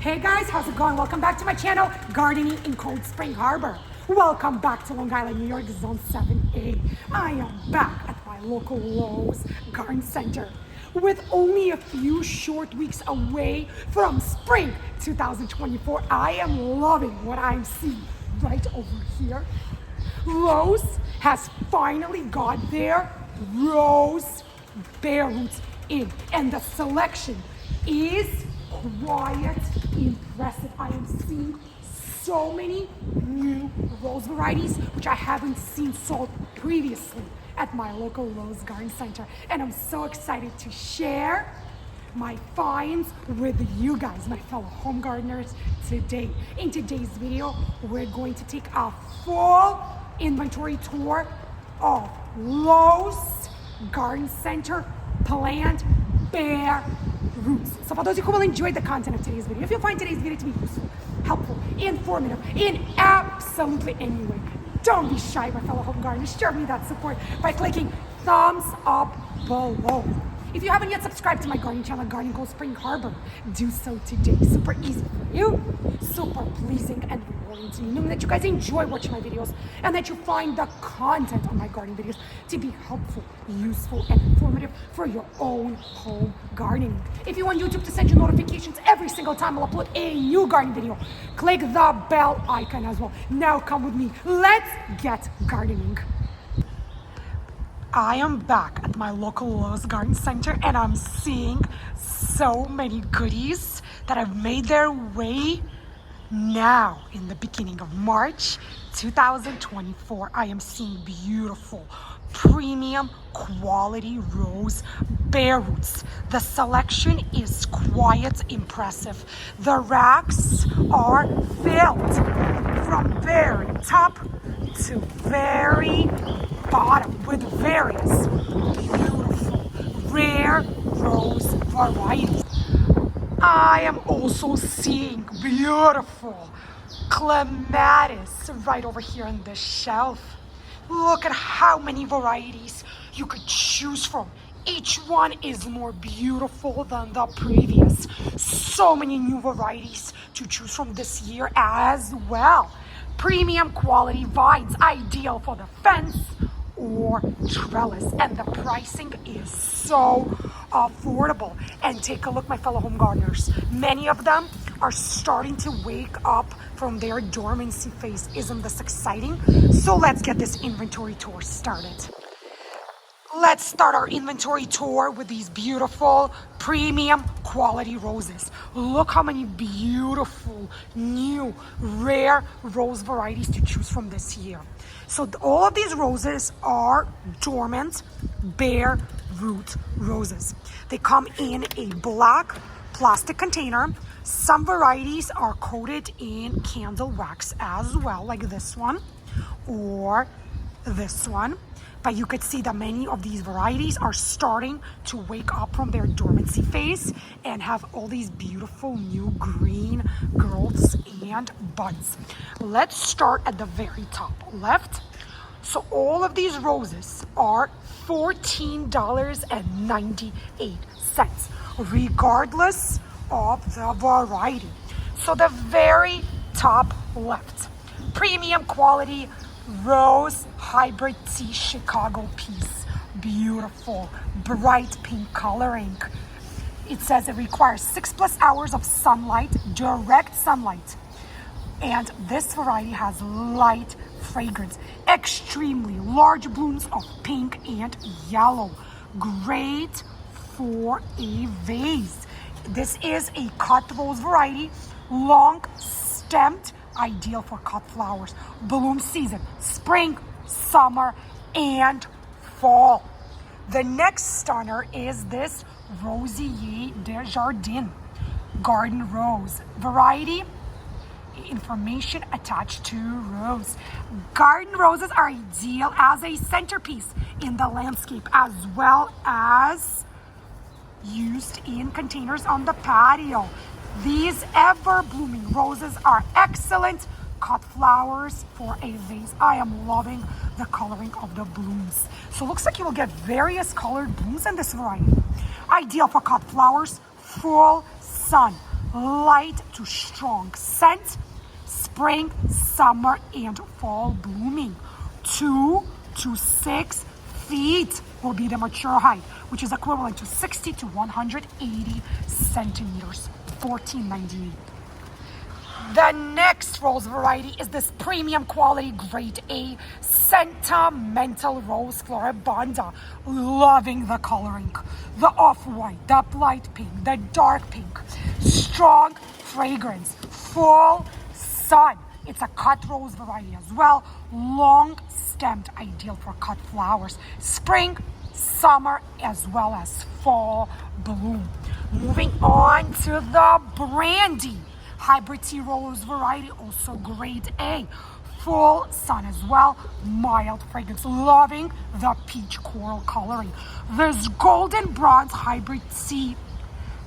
Hey guys, how's it going? Welcome back to my channel, Gardening in Cold Spring Harbor. Welcome back to Long Island, New York, Zone 7A. I am back at my local Lowe's Garden Center with only a few short weeks away from spring 2024. I am loving what I'm seeing right over here. Lowe's has finally got their rose bare roots in, and the selection is quite impressive. I am seeing so many new rose varieties which I haven't seen sold previously at my local Lowe's Garden Center, and I'm so excited to share my finds with you guys, my fellow home gardeners, today. In today's video, we're going to take a full inventory tour of Lowe's Garden Center plant bare roots. So for those of you who will enjoy the content of today's video, if you find today's video to be useful, helpful, informative, in absolutely any way, don't be shy, my fellow home gardeners. Show me that support by clicking thumbs up below. If you haven't yet subscribed to my gardening channel, Gardening Cold Spring Harbor, do so today. Super easy for you, super pleasing and rewarding to me, knowing that you guys enjoy watching my videos and that you find the content on my gardening videos to be helpful, useful, and informative for your own home gardening. If you want YouTube to send you notifications every single time I'll upload a new gardening video, click the bell icon as well. Now come with me. Let's get gardening. I am back at my local Lowe's Garden Center, and I'm seeing so many goodies that have made their way now in the beginning of March 2024. I am seeing beautiful premium quality rose bare roots. The selection is quite impressive. The racks are filled from very top to very bottom with various beautiful rare rose varieties. I am also seeing beautiful Clematis right over here on the shelf. Look at how many varieties you could choose from. Each one is more beautiful than the previous. So many new varieties to choose from this year as well. Premium quality vines, ideal for the fence or trellis, and the pricing is so affordable. And take a look, my fellow home gardeners, many of them are starting to wake up from their dormancy phase. Isn't this exciting? So let's get this inventory tour started. Let's start our inventory tour with these beautiful premium quality roses. Look how many beautiful new rare rose varieties to choose from this year. So all of these roses are dormant bare root roses. They come in a black plastic container. Some varieties are coated in candle wax as well, like this one or this one. But you could see that many of these varieties are starting to wake up from their dormancy phase and have all these beautiful new green growths and buds. Let's start at the very top left. So all of these roses are $14.98, regardless of the variety. So the very top left, premium quality rose hybrid tea Chicago piece. Beautiful bright pink coloring. It says it requires 6+ hours of sunlight, direct sunlight, and this variety has light fragrance, extremely large blooms of pink and yellow, great for a vase. This is a cut rose variety, long stemmed, ideal for cut flowers. Bloom season, spring, summer, and fall. The next stunner is this Rosier de Jardin garden rose variety. Information attached to rose. Garden roses are ideal as a centerpiece in the landscape, as well as used in containers on the patio. These ever-blooming roses are excellent cut flowers for a vase. I am loving the coloring of the blooms. So it looks like you will get various colored blooms in this variety. Ideal for cut flowers, full sun, light to strong scent, spring, summer, and fall blooming. 2 to 6 feet will be the mature height, which is equivalent to 60 to 180 centimeters, $14.98. The next rose variety is this premium quality grade A sentimental rose floribunda. Loving the coloring, the off-white, the light pink, the dark pink, strong fragrance, full sun. It's a cut rose variety as well, long stemmed, ideal for cut flowers, spring, summer, as well as fall bloom. Moving on to the brandy hybrid tea rose variety, also grade A, full sun as well, mild fragrance, loving the peach coral coloring. This golden bronze hybrid tea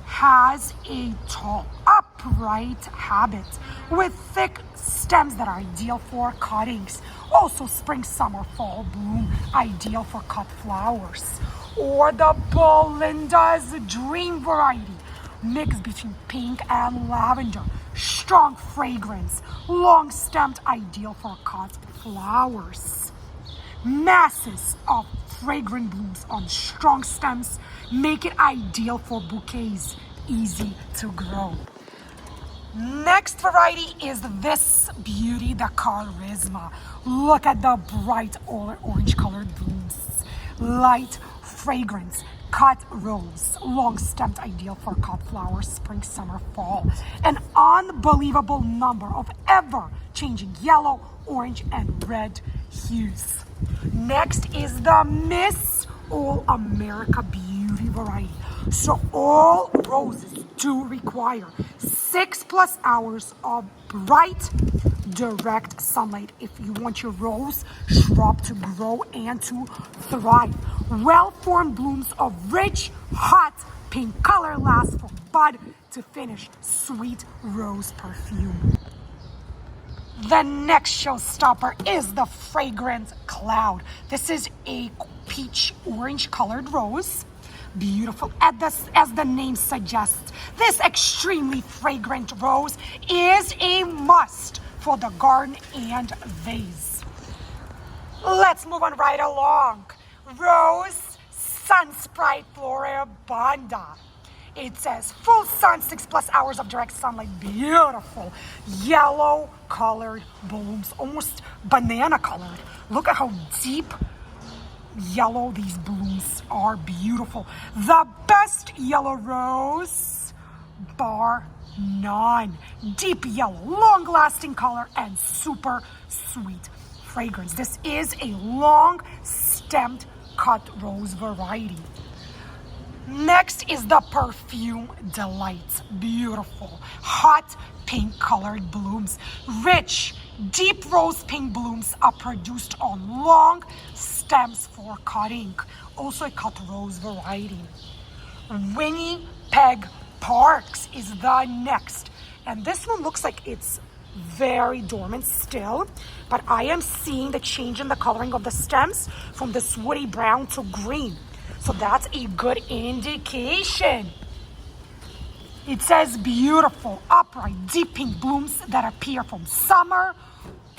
has a tall, upright habit with thick stems that are ideal for cuttings. Also spring, summer, fall bloom, ideal for cut flowers. Or the Belinda's Dream variety, mix between pink and lavender, strong fragrance, long stemmed, ideal for cut flowers. Masses of fragrant blooms on strong stems make it ideal for bouquets, easy to grow. Next variety is this beauty, the Charisma. Look at the bright orange colored blooms, light fragrance, cut rose, long stemmed, ideal for cut flowers, spring, summer, fall. An unbelievable number of ever changing yellow, orange, and red hues. Next is the Miss All America Beauty variety. So all roses do require 6+ hours of bright, direct sunlight if you want your rose shrub to grow and to thrive. Well-formed blooms of rich, hot pink color last from bud to finish, sweet rose perfume. The next showstopper is the Fragrant Cloud. This is a peach orange colored rose. Beautiful. As the name suggests, this extremely fragrant rose is a must for the garden and vase. Let's move on right along. Rose Sunsprite Floribunda. It says full sun, 6+ hours of direct sunlight, beautiful yellow colored blooms, almost banana colored. Look at how deep yellow these blooms are, beautiful. The best yellow rose, bar none. Deep yellow, long lasting color, and super sweet fragrance. This is a long stemmed cut rose variety. Next is the Perfume Delight. Beautiful, hot pink colored blooms. Rich, deep rose pink blooms are produced on long stems for cutting. Also a cut rose variety. Winnipeg Parks is the next. And this one looks like it's very dormant still, but I am seeing the change in the coloring of the stems from this woody brown to green. So that's a good indication. It says beautiful, upright, deep pink blooms that appear from summer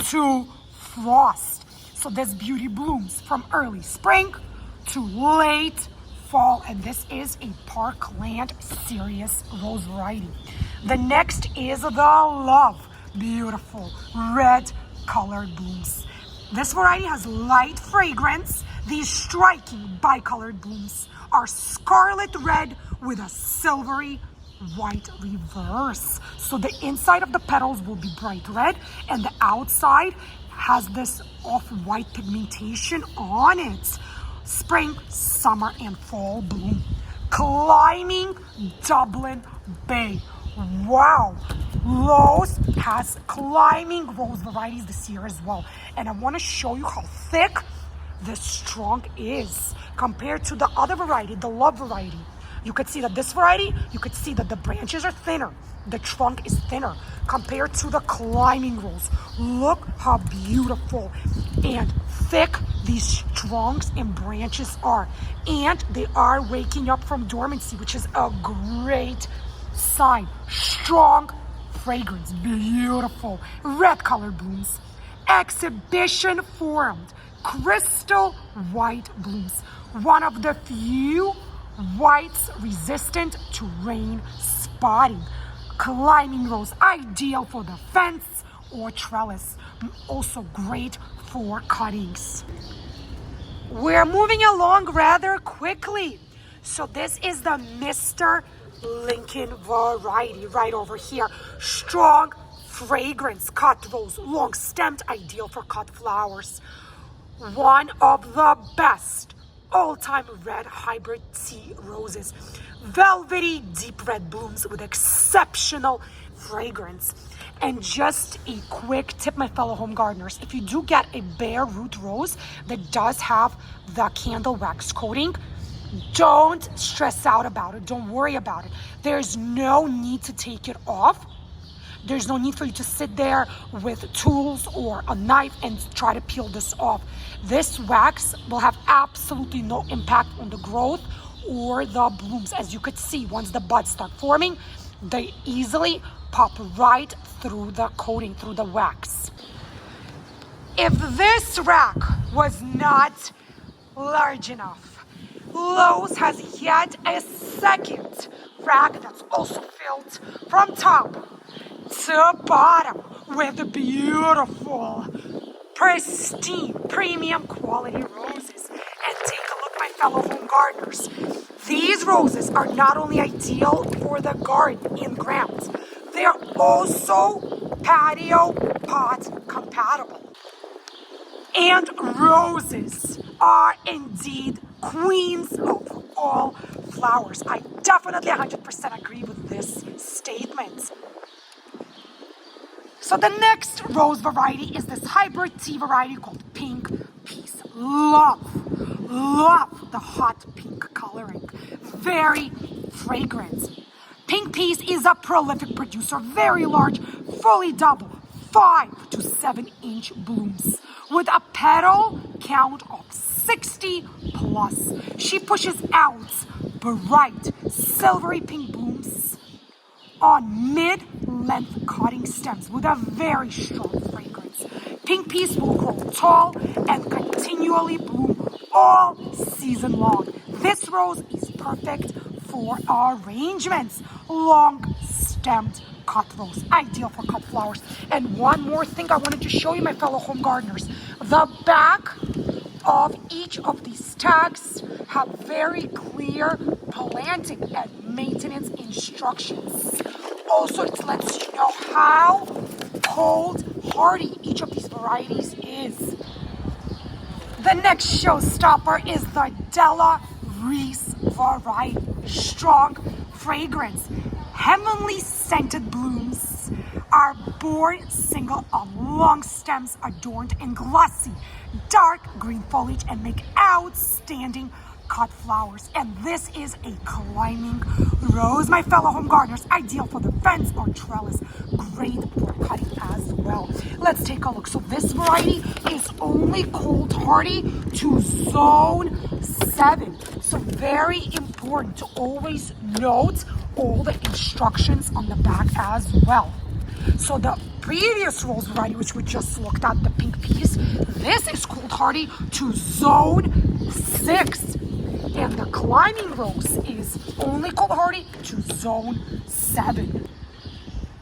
to frost. So this beauty blooms from early spring to late fall, and this is a Parkland Serious Rose variety. The next is the Love. Beautiful, red colored blooms. This variety has light fragrance. These striking bicolored blooms are scarlet red with a silvery white reverse. So the inside of the petals will be bright red and the outside has this off-white pigmentation on it. Spring, summer, and fall bloom. Climbing Dublin Bay. Wow. Lowe's has climbing rose varieties this year as well. And I want to show you how thick this trunk is compared to the other variety, the Love variety. You could see that this variety, you could see that the branches are thinner. The trunk is thinner compared to the climbing rose. Look how beautiful and thick these trunks and branches are. And they are waking up from dormancy, which is a great sign. strong fragrance, beautiful red colored blooms, exhibition formed crystal white blooms, one of the few whites resistant to rain spotting, climbing rose, ideal for the fence or trellis, also great for cuttings. We're moving along rather quickly. So this is the Mr. Lincoln variety right over here. Strong fragrance, cut rose, long stemmed, ideal for cut flowers. One of the best all-time red hybrid tea roses. Velvety deep red blooms with exceptional fragrance. And just a quick tip, my fellow home gardeners, if you do get a bare root rose that does have the candle wax coating, don't stress out about it. Don't worry about it. There's no need to take it off. There's no need for you to sit there with tools or a knife and try to peel this off. This wax will have absolutely no impact on the growth or the blooms. As you could see, once the buds start forming, they easily pop right through the coating, through the wax. If this rack was not large enough, Lowe's has yet a second rack that's also filled from top to bottom with beautiful, pristine, premium quality roses. And take a look, my fellow home gardeners. These roses are not only ideal for the garden in grounds, they are also patio pot compatible. And roses are indeed queens of all flowers. I definitely 100% agree with this statement. So the next rose variety is this hybrid tea variety called Pink Peace. Love the hot pink coloring. Very fragrant. Pink Peace is a prolific producer, very large, fully double, 5 to 7 inch blooms with a petal count of 60 plus. She pushes out bright, silvery pink blooms on mid-length cutting stems with a very strong fragrance. Pink Peace will grow tall and continually bloom all season long. This rose is perfect for arrangements. Long-stemmed cut rose, ideal for cut flowers. And one more thing I wanted to show you, my fellow home gardeners. The back of each of these tags have very clear planting and maintenance instructions. Also, it lets you know how cold hardy each of these varieties is. The next showstopper is the Della Reese variety. Strong fragrance, heavenly scented blooms are borne single on long stems adorned in glossy dark green foliage and make outstanding cut flowers. And this is a climbing rose, my fellow home gardeners, ideal for the fence or trellis, great for cutting as well. Let's take a look. So this variety is only cold hardy to zone 7. So very important to always note all the instructions on the back as well. So the previous rose variety, which we just looked at, the Pink Peace, this is cold hardy to zone 6. And the climbing rose is only cold hardy to zone 7.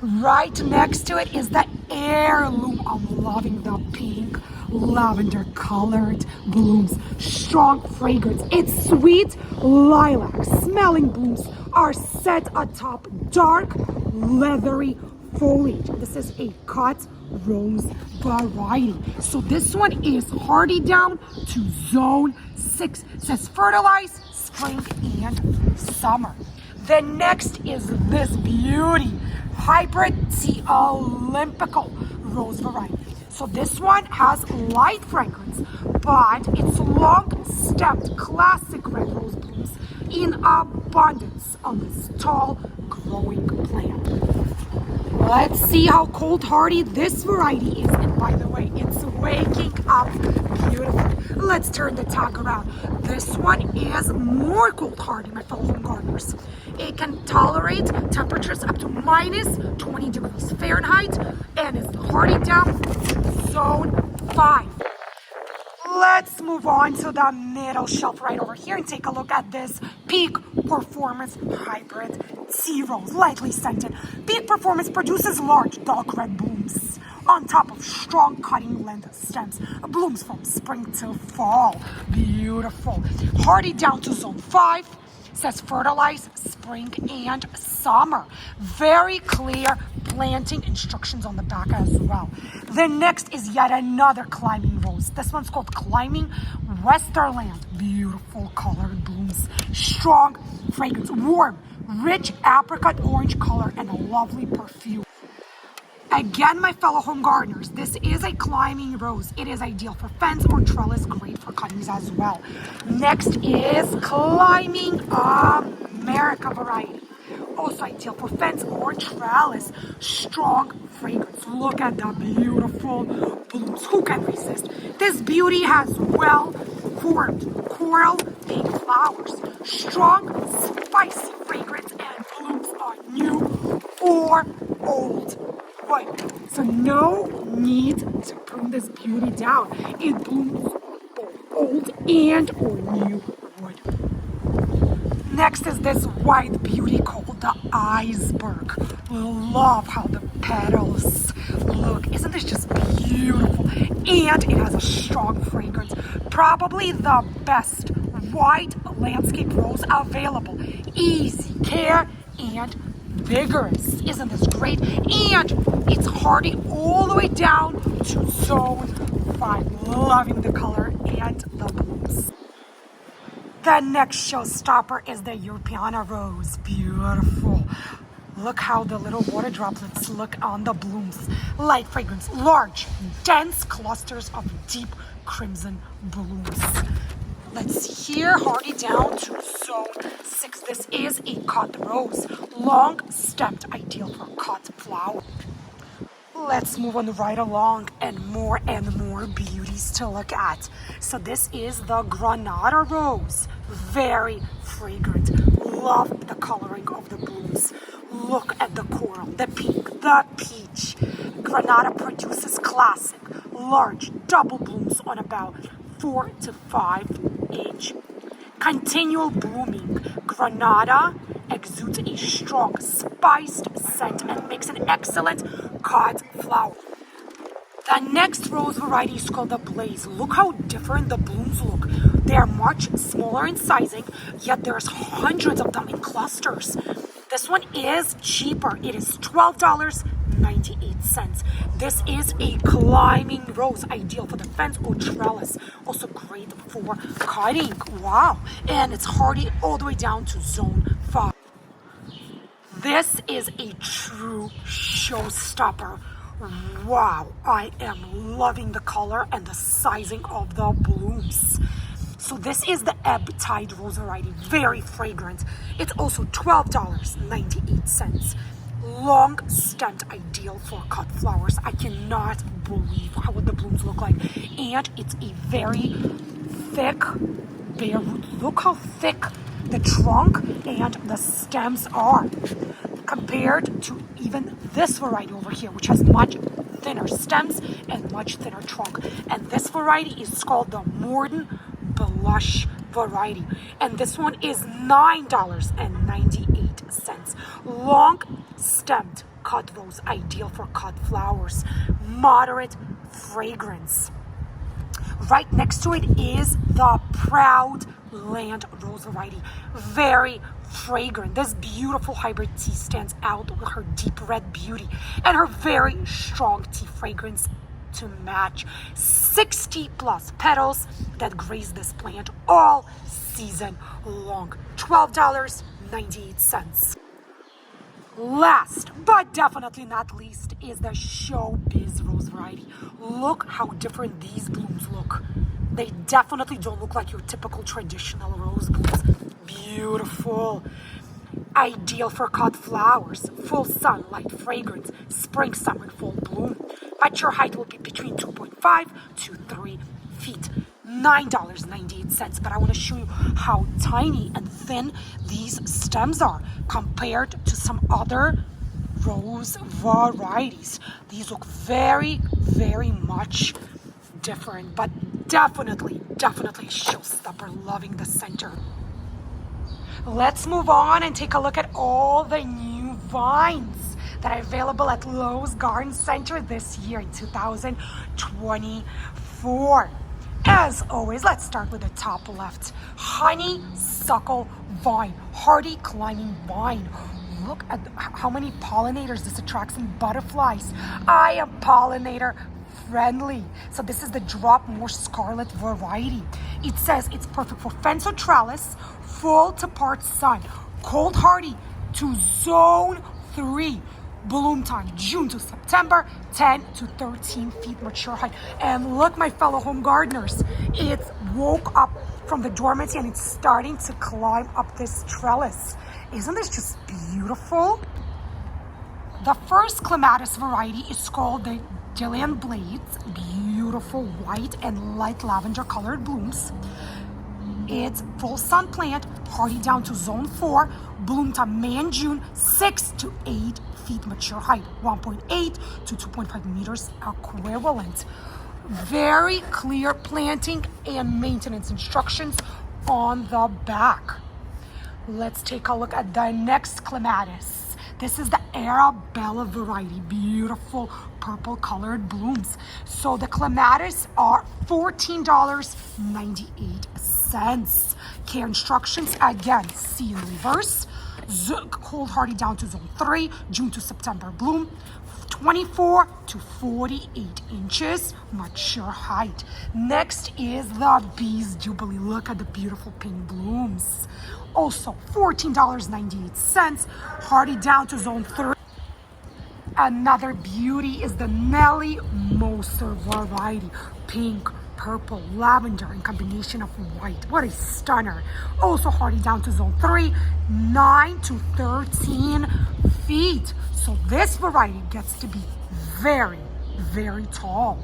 Right next to it is the heirloom. I'm loving the pink lavender colored blooms. Strong fragrance. It's sweet lilac smelling blooms are set atop dark leathery foliage. This is a cut rose variety. So this one is hardy down to zone 6. It says fertilize spring and summer. The next is this beauty, hybrid tea Olympical rose variety. So this one has light fragrance, but it's long-stemmed classic red rose blooms in abundance on this tall growing plant. Let's see how cold hardy this variety is. And by the way, it's waking up beautifully. Let's turn the tag around. This one is more cold hardy, my fellow home gardeners. It can tolerate temperatures up to minus 20 degrees Fahrenheit and is hardy down to zone 5. Let's move on to the middle shelf right over here and take a look at this Peak Performance Hybrid Tea Rose, lightly scented. Peak Performance produces large dark red blooms on top of strong cutting length stems. Blooms from spring to fall. Beautiful. Hardy down to zone 5. Says fertilize spring and summer. Very clear planting instructions on the back as well. The next is yet another climbing rose. This one's called Climbing Westerland. Beautiful colored blooms. Strong fragrance. Warm, rich apricot orange color and a lovely perfume. Again, my fellow home gardeners, this is a climbing rose. It is ideal for fence or trellis, great for cuttings as well. Next is Climbing America variety. Also ideal for fence or trellis. Strong fragrance. Look at the beautiful blooms. Who can resist? This beauty has well-formed coral pink flowers. Strong, spicy fragrance and blooms are new or old. So no need to prune this beauty down. It blooms both old and or new wood. Next is this white beauty called the iceberg. Love how the petals look. Isn't this just beautiful? And it has a strong fragrance. Probably the best white landscape rose available. Easy care and vigorous. Isn't this great? And it's hardy all the way down to zone 5. Loving the color and the blooms. The next showstopper is the Europeana rose. Beautiful. Look how the little water droplets look on the blooms. Light fragrance, large, dense clusters of deep crimson blooms. Let's see here, hardy down to zone 6. This is a cut rose, long stemmed, ideal for cut flower. Let's move on right along and more beauties to look at. So this is the Granada rose, very fragrant. Love the coloring of the blooms. Look at the coral, the pink, the peach. Granada produces classic, large, double blooms on about 4 to 5 inch. Continual blooming. Granada exudes a strong, spiced scent and makes an excellent cut flower. The next rose variety is called the Blaze. Look how different the blooms look. They are much smaller in sizing, yet there's hundreds of them in clusters. This one is cheaper. It is $12.98. This is a climbing rose, ideal for the fence or trellis. Also great for cutting. Wow. And it's hardy all the way down to zone 5. This is a true showstopper. Wow, I am loving the color and the sizing of the blooms. So this is the Ebb Tide Rose variety, very fragrant. It's also $12.98. Long stemmed, ideal for cut flowers. I cannot believe how the blooms look like. And it's a very thick bare root. Look how thick the trunk and the stems are, compared to even this variety over here, which has much thinner stems and much thinner trunk. And this variety is called the Morden Blush variety. And this one is $9.98. Long stemmed cut rose, ideal for cut flowers. Moderate fragrance. Right next to it is the Proud Land Rose variety. Very fragrant. This beautiful hybrid tea stands out with her deep red beauty and her very strong tea fragrance to match. 60 plus petals that grace this plant all season long. $12.98. Last but definitely not least is the Showbiz Rose variety. Look how different these blooms look. They definitely don't look like your typical traditional rose blooms. Beautiful. Ideal for cut flowers, full sun, light fragrance, spring, summer, fall bloom. Mature height will be between 2.5 to 3 feet. $9.98. But I want to show you how tiny and thin these stems are compared to some other rose varieties. These look very, very much different, but definitely a showstopper. Loving the center. Let's move on and take a look at all the new vines that are available at Lowe's Garden Center this year in 2024. As always, let's start with the top left. Honeysuckle vine, hardy climbing vine. Look at how many pollinators this attracts and butterflies. I am pollinator friendly. So this is the Drop More Scarlet variety. It says it's perfect for fence or trellis, full to part sun, cold hardy to zone 3. Bloom time, June to September, 10 to 13 feet mature height. And look, my fellow home gardeners, it's woke up from the dormancy and it's starting to climb up this trellis. Isn't this just beautiful? The first Clematis variety is called the Dillian Blades. Beautiful white and light lavender colored blooms. It's full sun plant, hardy down to zone 4, bloom time May and June, 6 to 8 feet mature height, 1.8 to 2.5 meters equivalent. Very clear planting and maintenance instructions on the back. Let's take a look at the next Clematis. This is the Arabella variety. Beautiful purple colored blooms. So the Clematis are $14.98. Care instructions, again, see in reverse. Cold hardy down to zone 3, June to September bloom, 24 to 48 inches mature height. Next is the Bees Jubilee. Look at the beautiful pink blooms. Also $14.98, hardy down to zone 3. Another beauty is the Nelly Moser variety. Pink, purple, lavender in combination of white. What a stunner. Also hardy down to zone 3, 9 to 13 feet. So this variety gets to be very, very tall.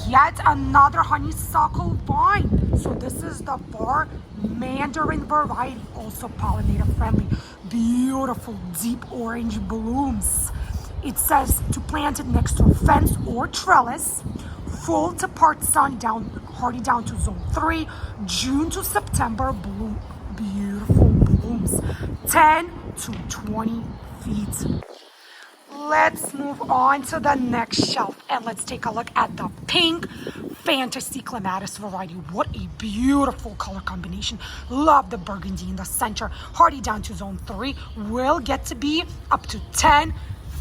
Yet another honeysuckle vine. So this is the Bar Mandarin variety, also pollinator friendly. Beautiful deep orange blooms. It says to plant it next to a fence or trellis, full to part sun, hardy down to zone 3, June to September bloom. Beautiful blooms, 10 to 20 feet. Let's move on to the next shelf and let's take a look at the pink Fantasy Clematis variety. What a beautiful color combination. Love the burgundy in the center. Hardy down to zone 3. Will get to be up to 10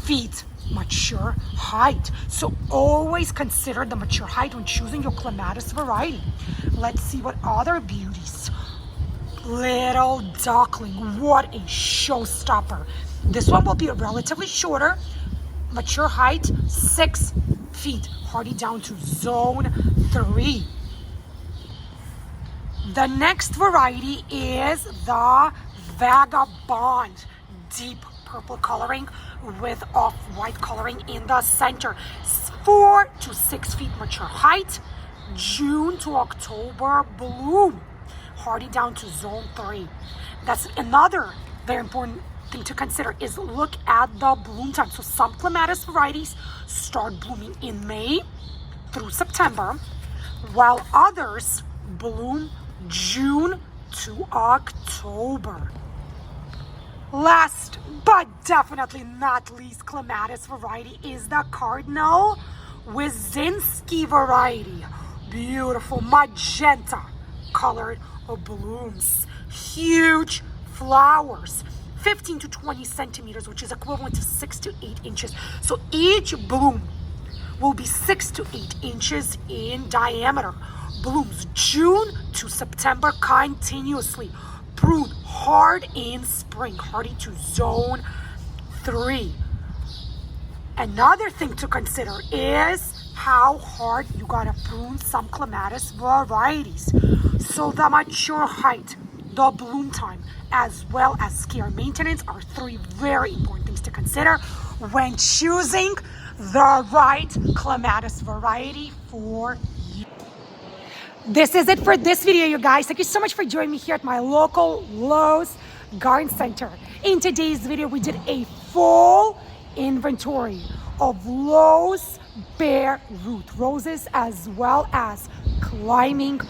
feet mature height. So always consider the mature height when choosing your Clematis variety. Let's see what other beauties. Little duckling. What a showstopper. This one will be relatively shorter. Mature height 6 feet, hardy down to zone 3. The next variety is the Vagabond, deep purple coloring with off-white coloring in the center. 4 to 6 feet mature height, June to October bloom, hardy down to zone 3. That's another very important thing to consider is look at the bloom time. So some Clematis varieties start blooming in May through September, while others bloom June to October. Last but definitely not least Clematis variety is the Cardinal Wyszynski variety. Beautiful magenta colored blooms, huge flowers, 15 to 20 centimeters, which is equivalent to 6 to 8 inches. So each bloom will be 6 to 8 inches in diameter. Blooms June to September continuously. Prune hard in spring, hardy to zone 3. Another thing to consider is how hard you gotta prune some Clematis varieties. So the mature height, the bloom time, as well as care maintenance are 3 very important things to consider when choosing the right Clematis variety for you. This is it for this video, you guys. Thank you so much for joining me here at my local Lowe's Garden Center. In today's video, we did a full inventory of Lowe's bare root roses as well as climbing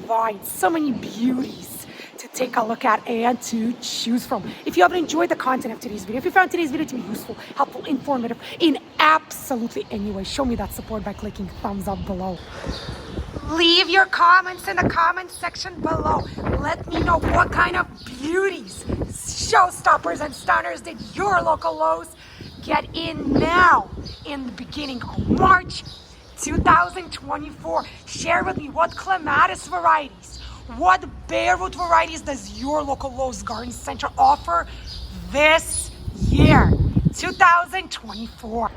vines. So many beauties to take a look at and to choose from. If you haven't enjoyed the content of today's video, if you found today's video to be useful, helpful, informative, in absolutely any way, show me that support by clicking thumbs up below. Leave your comments in the comment section below. Let me know what kind of beauties, showstoppers, and stunners did your local Lowe's get in now in the beginning of March 2024. Share with me what clematis varieties, what bare root varieties does your local Lowe's Garden Center offer this year, 2024.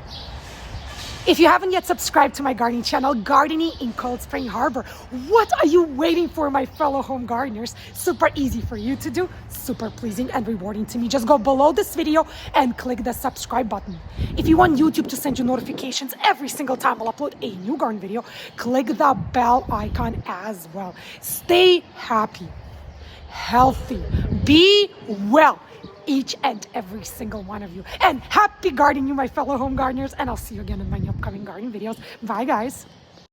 If you haven't yet subscribed to my gardening channel, Gardening in Cold Spring Harbor, what are you waiting for, my fellow home gardeners? Super easy for you to do, super pleasing and rewarding to me. Just go below this video and click the subscribe button. If you want YouTube to send you notifications every single time I'll upload a new garden video, click the bell icon as well. Stay happy, healthy, be well, each and every single one of you. And happy gardening, you my fellow home gardeners, and I'll see you again in my upcoming gardening videos. Bye, guys.